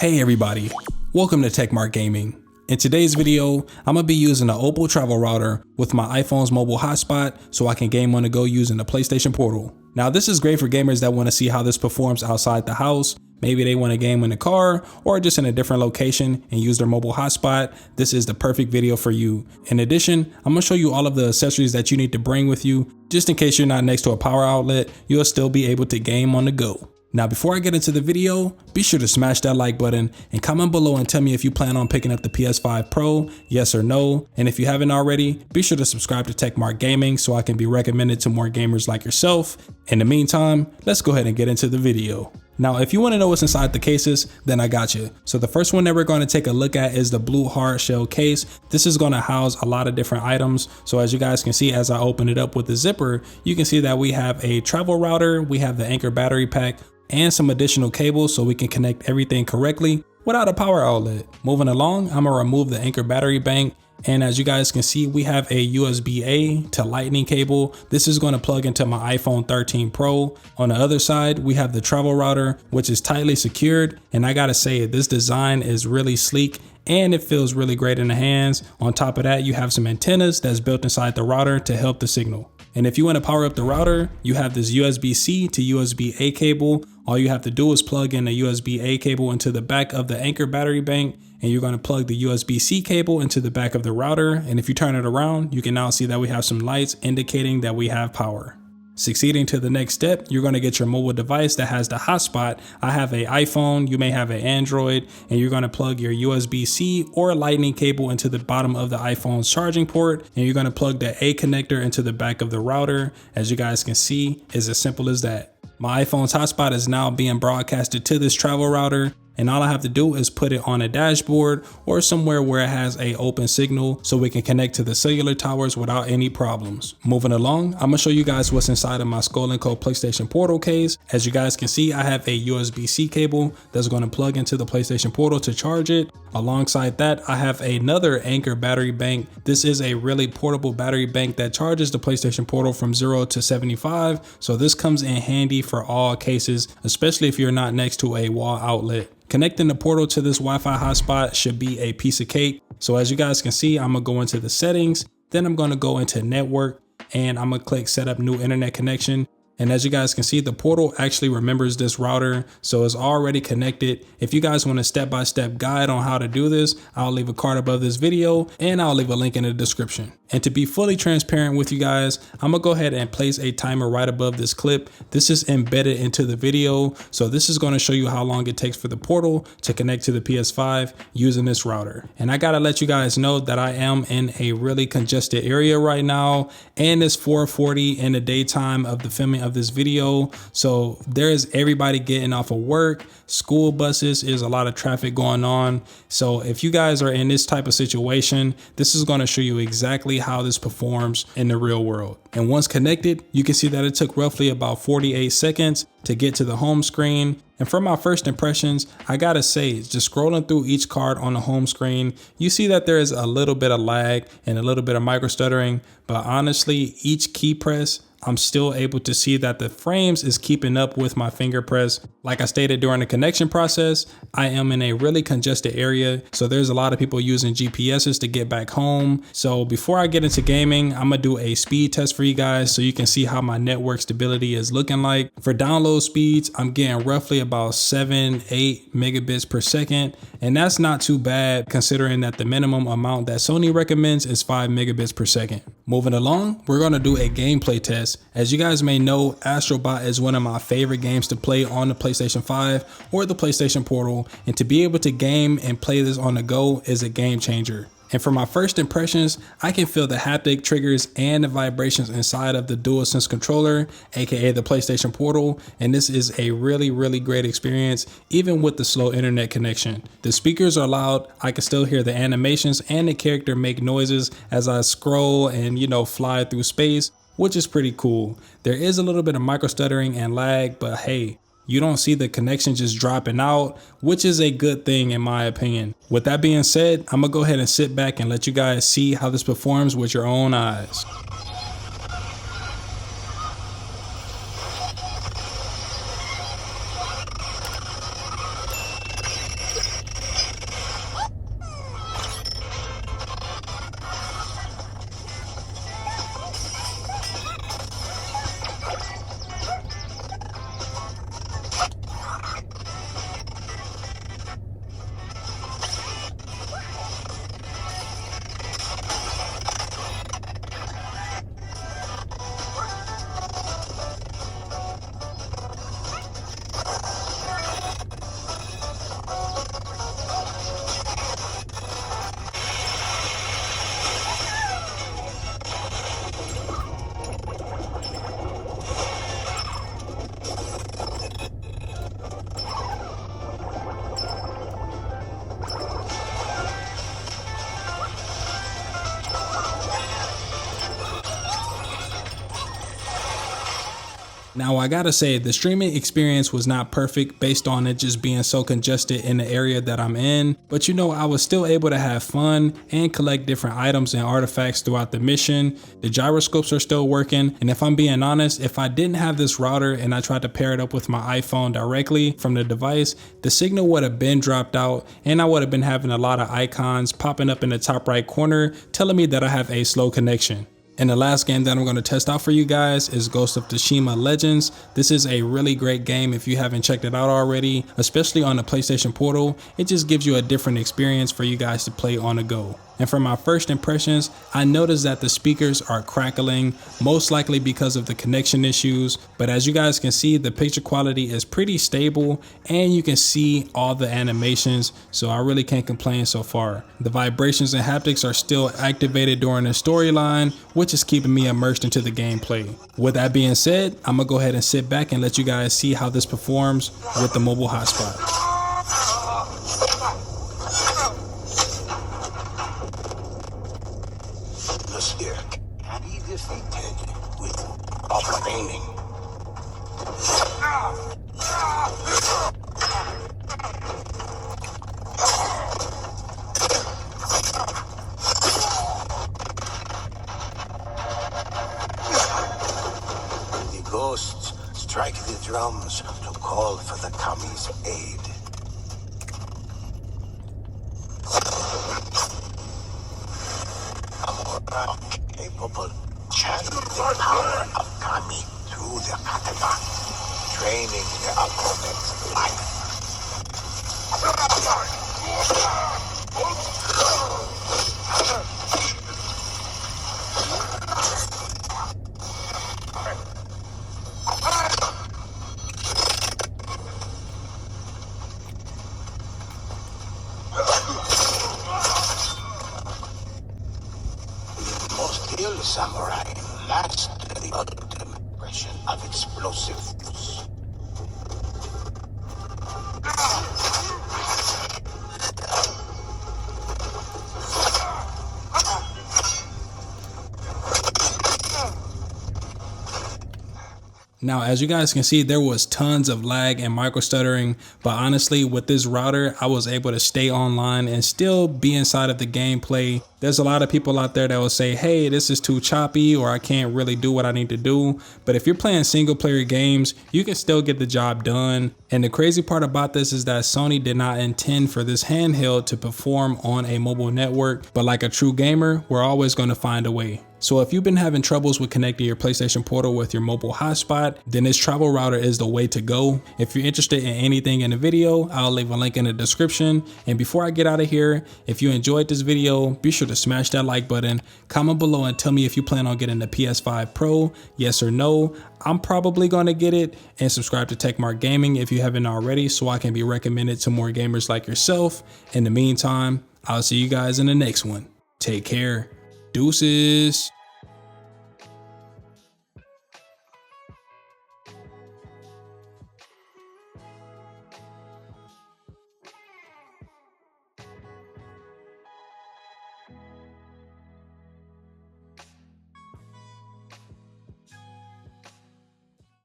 Hey everybody, welcome to TechMart Gaming. In today's video, I'm gonna be using an Opal travel router with my iPhone's mobile hotspot so I can game on the go using the PlayStation Portal. Now this is great for gamers that want to see how this performs outside the house. Maybe they want to game in the car or just in a different location and use their mobile hotspot. This is the perfect video for you. In addition, I'm gonna show you all of the accessories that you need to bring with you. Just in case you're not next to a power outlet, you'll still be able to game on the go. Now before I get into the video, be sure to smash that like button and comment below and tell me if you plan on picking up the PS5 Pro, yes or no. And if you haven't already, be sure to subscribe to TechMart Gaming so I can be recommended to more gamers like yourself. In the meantime, let's go ahead and get into the video. Now, if you want to know what's inside the cases, then I got you. So the first one that we're going to take a look at is the blue hard shell case. This is going to house a lot of different items. So as you guys can see, as I open it up with the zipper, you can see that we have a travel router, we have the Anchor battery pack, and some additional cables so we can connect everything correctly without a power outlet. Moving along, I'm gonna remove the Anchor battery bank. And as you guys can see, we have a USB-A to lightning cable. This is going to plug into my iPhone 13 Pro. On the other side, we have the travel router, which is tightly secured. And I gotta say, this design is really sleek and it feels really great in the hands. On top of that, you have some antennas that's built inside the router to help the signal. And if you want to power up the router, you have this USB-C to USB-A cable. All you have to do is plug in a USB-A cable into the back of the Anchor battery bank, and you're going to plug the USB-C cable into the back of the router. And if you turn it around, you can now see that we have some lights indicating that we have power. Succeeding to the next step, you're going to get your mobile device that has the hotspot. I have an iPhone, you may have an Android, and you're going to plug your USB-C or lightning cable into the bottom of the iPhone's charging port, and you're going to plug the A connector into the back of the router. As you guys can see, it's as simple as that. My iPhone's hotspot is now being broadcasted to this travel router, and all I have to do is put it on a dashboard or somewhere where it has a open signal so we can connect to the cellular towers without any problems. Moving along, I'm gonna show you guys what's inside of my Skull & Co PlayStation Portal case. As you guys can see, I have a USB-C cable that's gonna plug into the PlayStation Portal to charge it. Alongside that, I have another Anchor battery bank. This is a really portable battery bank that charges the PlayStation Portal from 0 to 75. So this comes in handy for all cases, especially if you're not next to a wall outlet. Connecting the portal to this Wi-Fi hotspot should be a piece of cake. So as you guys can see, I'm gonna go into the settings, then I'm gonna go into network, and I'm gonna click set up new internet connection. And as you guys can see, the portal actually remembers this router, so it's already connected. If you guys want a step-by-step guide on how to do this, I'll leave a card above this video and I'll leave a link in the description. And to be fully transparent with you guys, I'm gonna go ahead and place a timer right above this clip. This is embedded into the video, so this is gonna show you how long it takes for the portal to connect to the PS5 using this router. And I gotta let you guys know that I am in a really congested area right now, and it's 4:40 in the daytime of the filming of this video. So there's everybody getting off of work, school buses, is a lot of traffic going on. So if you guys are in this type of situation, this is gonna show you exactly how this performs in the real world. And once connected, you can see that it took roughly about 48 seconds to get to the home screen. And for my first impressions, I gotta say, just scrolling through each card on the home screen, you see that there is a little bit of lag and a little bit of micro stuttering, but honestly, each key press, I'm still able to see that the frames is keeping up with my finger press. Like I stated during the connection process, I am in a really congested area, so there's a lot of people using GPSs to get back home. So before I get into gaming, I'm gonna do a speed test for you guys so you can see how my network stability is looking like. For download speeds, I'm getting roughly about 7-8 megabits per second, and that's not too bad considering that the minimum amount that Sony recommends is 5 megabits per second. Moving along, we're gonna do a gameplay test. As you guys may know, Astrobot is one of my favorite games to play on the PlayStation 5 or the PlayStation Portal, and to be able to game and play this on the go is a game changer. And for my first impressions, I can feel the haptic triggers and the vibrations inside of the DualSense controller, aka the PlayStation Portal, and this is a really great experience, even with the slow internet connection. The speakers are loud, I can still hear the animations and the character make noises as I scroll and, fly through space, which is pretty cool. There is a little bit of micro stuttering and lag, but hey, you don't see the connection just dropping out, which is a good thing in my opinion. With that being said, I'm gonna go ahead and sit back and let you guys see how this performs with your own eyes. Now I gotta say, the streaming experience was not perfect based on it just being so congested in the area that I'm in, but you know, I was still able to have fun and collect different items and artifacts throughout the mission. The gyroscopes are still working, and if I'm being honest, if I didn't have this router and I tried to pair it up with my iPhone directly from the device, the signal would have been dropped out and I would have been having a lot of icons popping up in the top right corner telling me that I have a slow connection. And the last game that I'm going to test out for you guys is Ghost of Tsushima Legends. This is a really great game if you haven't checked it out already, especially on the PlayStation Portal. It just gives you a different experience for you guys to play on the go. And from my first impressions, I noticed that the speakers are crackling, most likely because of the connection issues. But as you guys can see, the picture quality is pretty stable and you can see all the animations. So I really can't complain so far. The vibrations and haptics are still activated during the storyline, which is keeping me immersed into the gameplay. With that being said, I'm gonna go ahead and sit back and let you guys see how this performs with the mobile hotspot. Here can be defeated with training. The ghosts strike the drums to call for the Kami's aid. Capable channel the power of Kami through the katana, training the opponent's life. Skilled samurai master the ultimate impression of explosive force. Now, as you guys can see, there was tons of lag and micro stuttering, but honestly, with this router, I was able to stay online and still be inside of the gameplay. There's a lot of people out there that will say, hey, this is too choppy, or I can't really do what I need to do. But if you're playing single player games, you can still get the job done. And the crazy part about this is that Sony did not intend for this handheld to perform on a mobile network, but like a true gamer, we're always going to find a way. So if you've been having troubles with connecting your PlayStation Portal with your mobile hotspot, then this travel router is the way to go. If you're interested in anything in the video, I'll leave a link in the description. And before I get out of here, if you enjoyed this video, be sure to smash that like button, comment below and tell me if you plan on getting the PS5 Pro, yes or no. I'm probably going to get it, and subscribe to Techmark Gaming if you haven't already so I can be recommended to more gamers like yourself. In the meantime, I'll see you guys in the next one. Take care. Deuces.